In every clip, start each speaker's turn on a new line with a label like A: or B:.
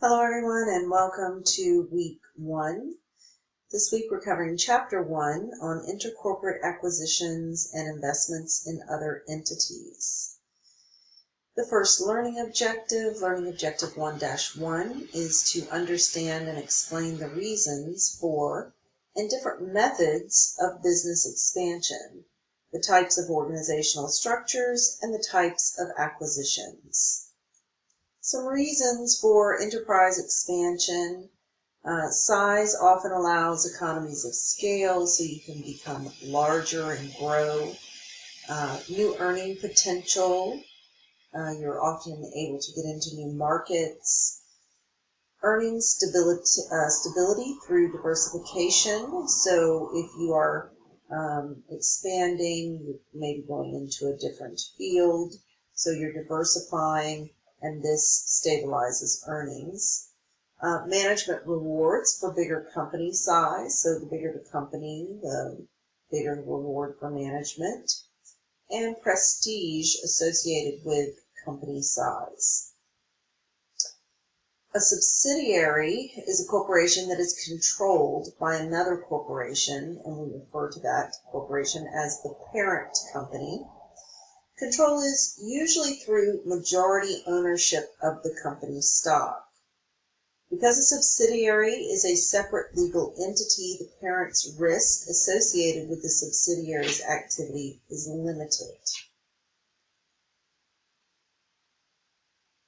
A: Hello everyone and welcome to week 1. This week we're covering chapter 1 on intercorporate acquisitions and investments in other entities. The first learning objective 1-1, is to understand and explain the reasons for and different methods of business expansion, the types of organizational structures, and the types of acquisitions. Some reasons for enterprise expansion. Size often allows economies of scale, so you can become larger and grow. New earning potential. You're often able to get into new markets. Earning stability through diversification. So if you are expanding, you may be going into a different field, so you're diversifying, and this stabilizes earnings. Management rewards for bigger company size, so the bigger the company, the bigger the reward for management. And prestige associated with company size. A subsidiary is a corporation that is controlled by another corporation, and we refer to that corporation as the parent company. Control is usually through majority ownership of the company stock. Because a subsidiary is a separate legal entity, the parent's risk associated with the subsidiary's activity is limited.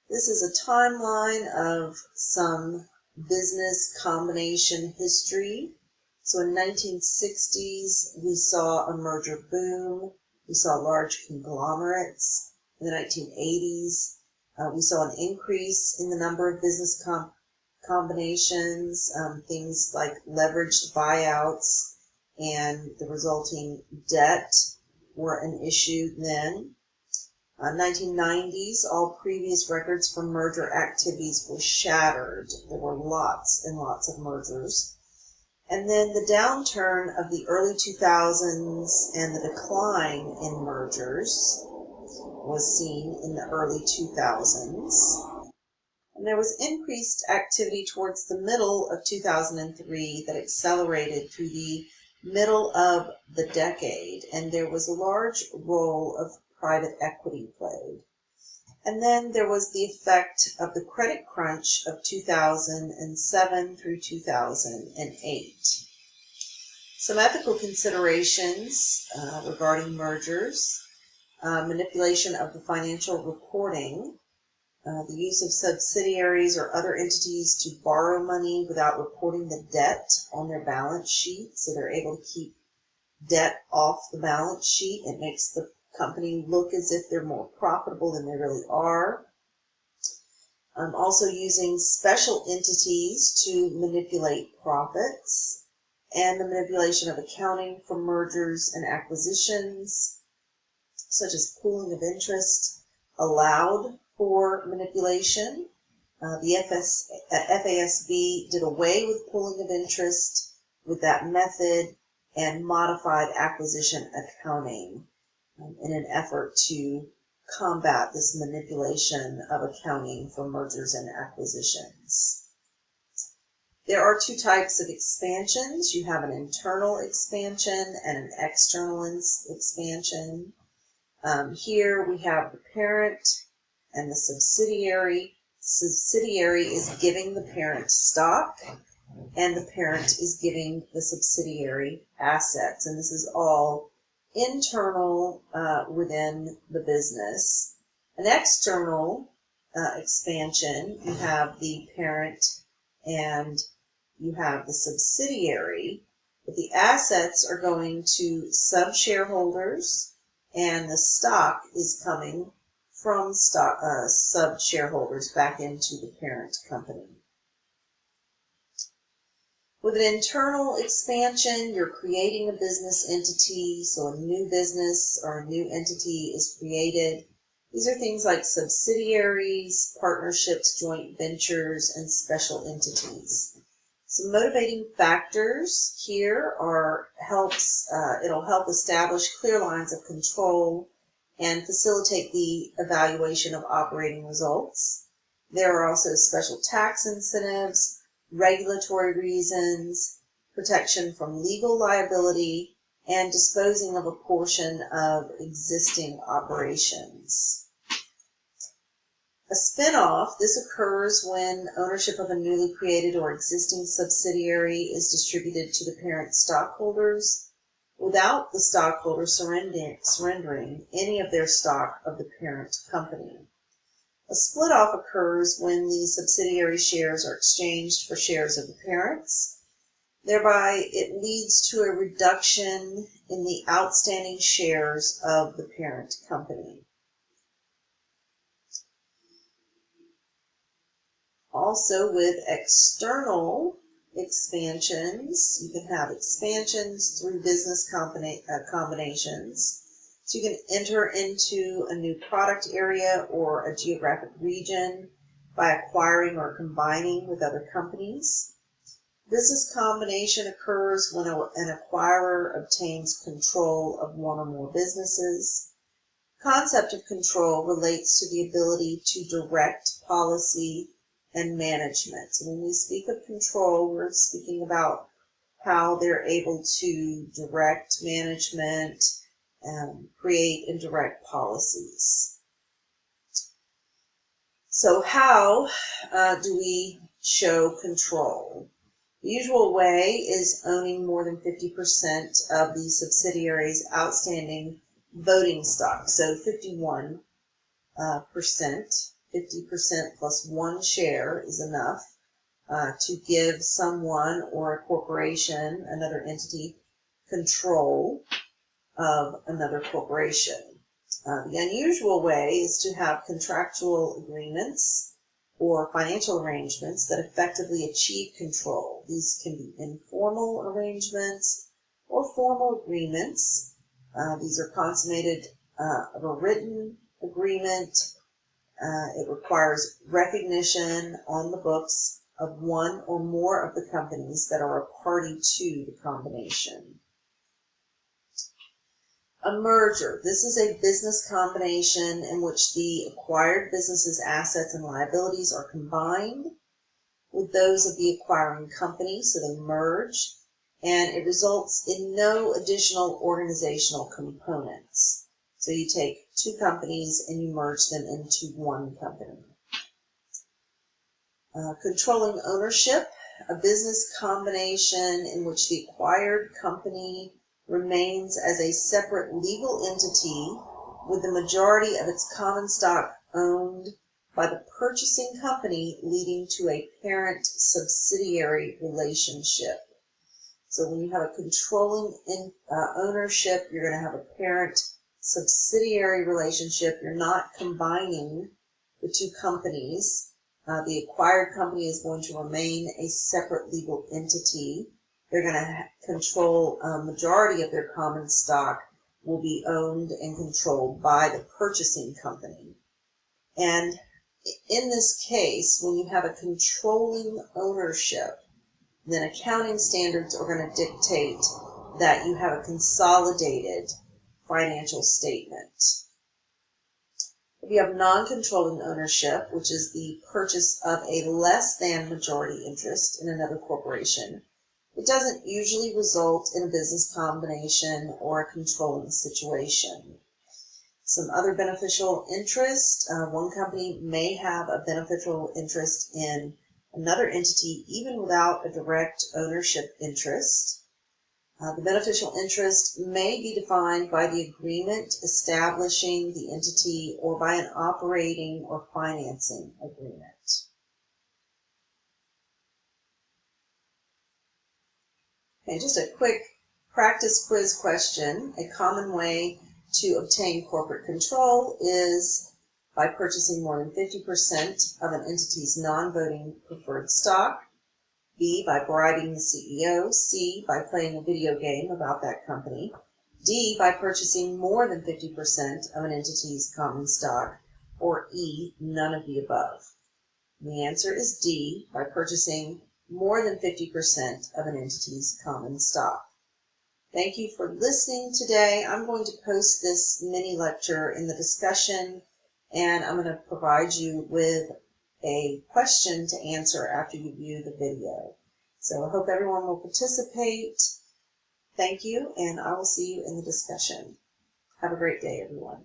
A: This is a timeline of some business combination history. So in the 1960s, we saw a merger boom. We saw large conglomerates. In the 1980s, we saw an increase in the number of business combinations, things like leveraged buyouts and the resulting debt were an issue then. 1990s, all previous records for merger activities were shattered. There were lots and lots of mergers. And then the downturn of the early 2000s and the decline in mergers was seen in the early 2000s. And there was increased activity towards the middle of 2003 that accelerated through the middle of the decade, and there was a large role of private equity played. And then there was the effect of the credit crunch of 2007 through 2008. Some ethical considerations regarding mergers, manipulation of the financial reporting, the use of subsidiaries or other entities to borrow money without reporting the debt on their balance sheet, so they're able to keep debt off the balance sheet. It makes the company look as if they're more profitable than they really are. Also using special entities to manipulate profits, and the manipulation of accounting for mergers and acquisitions, such as pooling of interest, allowed for manipulation. The FASB did away with pooling of interest with that method and modified acquisition accounting in an effort to combat this manipulation of accounting for mergers and acquisitions. There are two types of expansions. You have an internal expansion and an external expansion. Here we have the parent and the subsidiary. Subsidiary is giving the parent stock, and the parent is giving the subsidiary assets. And this is all internal within the business. An external expansion, you have the parent and you have the subsidiary, but the assets are going to sub-shareholders, and the stock is coming from sub-shareholders back into the parent company. With an internal expansion, you're creating a business entity, so a new business or a new entity is created. These are things like subsidiaries, partnerships, joint ventures, and special entities. Some motivating factors here are it'll help establish clear lines of control and facilitate the evaluation of operating results. There are also special tax incentives, regulatory reasons, protection from legal liability, and disposing of a portion of existing operations. A spin-off, this occurs when ownership of a newly created or existing subsidiary is distributed to the parent stockholders without the stockholders surrendering any of their stock of the parent company. A split-off occurs when the subsidiary shares are exchanged for shares of the parents. Thereby, it leads to a reduction in the outstanding shares of the parent company. Also, with external expansions, you can have expansions through business combinations. So you can enter into a new product area or a geographic region by acquiring or combining with other companies. Business combination occurs when an acquirer obtains control of one or more businesses. Concept of control relates to the ability to direct policy and management. So when we speak of control, we're speaking about how they're able to direct management, create and direct policies. So how do we show control? The usual way is owning more than 50% of the subsidiary's outstanding voting stock. So 51%, 50% plus one share is enough to give someone or a corporation, another entity, control of another corporation. The unusual way is to have contractual agreements or financial arrangements that effectively achieve control. These can be informal arrangements or formal agreements. These are consummated of a written agreement. It requires recognition on the books of one or more of the companies that are a party to the combination. A merger. This is a business combination in which the acquired business's assets and liabilities are combined with those of the acquiring company, so they merge, and it results in no additional organizational components. So you take two companies and you merge them into one company. Controlling ownership. A business combination in which the acquired company remains as a separate legal entity with the majority of its common stock owned by the purchasing company, leading to a parent-subsidiary relationship. So when you have a controlling ownership, you're going to have a parent-subsidiary relationship. You're not combining the two companies. The acquired company is going to remain a separate legal entity. They're going to control a majority of their common stock will be owned and controlled by the purchasing company. And in this case, when you have a controlling ownership, then accounting standards are going to dictate that you have a consolidated financial statement. If you have non-controlling ownership, which is the purchase of a less than majority interest in another corporation, it doesn't usually result in a business combination or a controlling situation. Some other beneficial interest. One company may have a beneficial interest in another entity even without a direct ownership interest. The beneficial interest may be defined by the agreement establishing the entity or by an operating or financing agreement. Okay, just a quick practice quiz question. A common way to obtain corporate control is by purchasing more than 50% of an entity's non-voting preferred stock. B, by bribing the CEO. C, by playing a video game about that company. D, by purchasing more than 50% of an entity's common stock. Or E, none of the above. And the answer is D, by purchasing more than 50% of an entity's common stock. Thank you for listening today. I'm going to post this mini lecture in the discussion, and I'm going to provide you with a question to answer after you view the video. So I hope everyone will participate. Thank you, and I will see you in the discussion. Have a great day, everyone.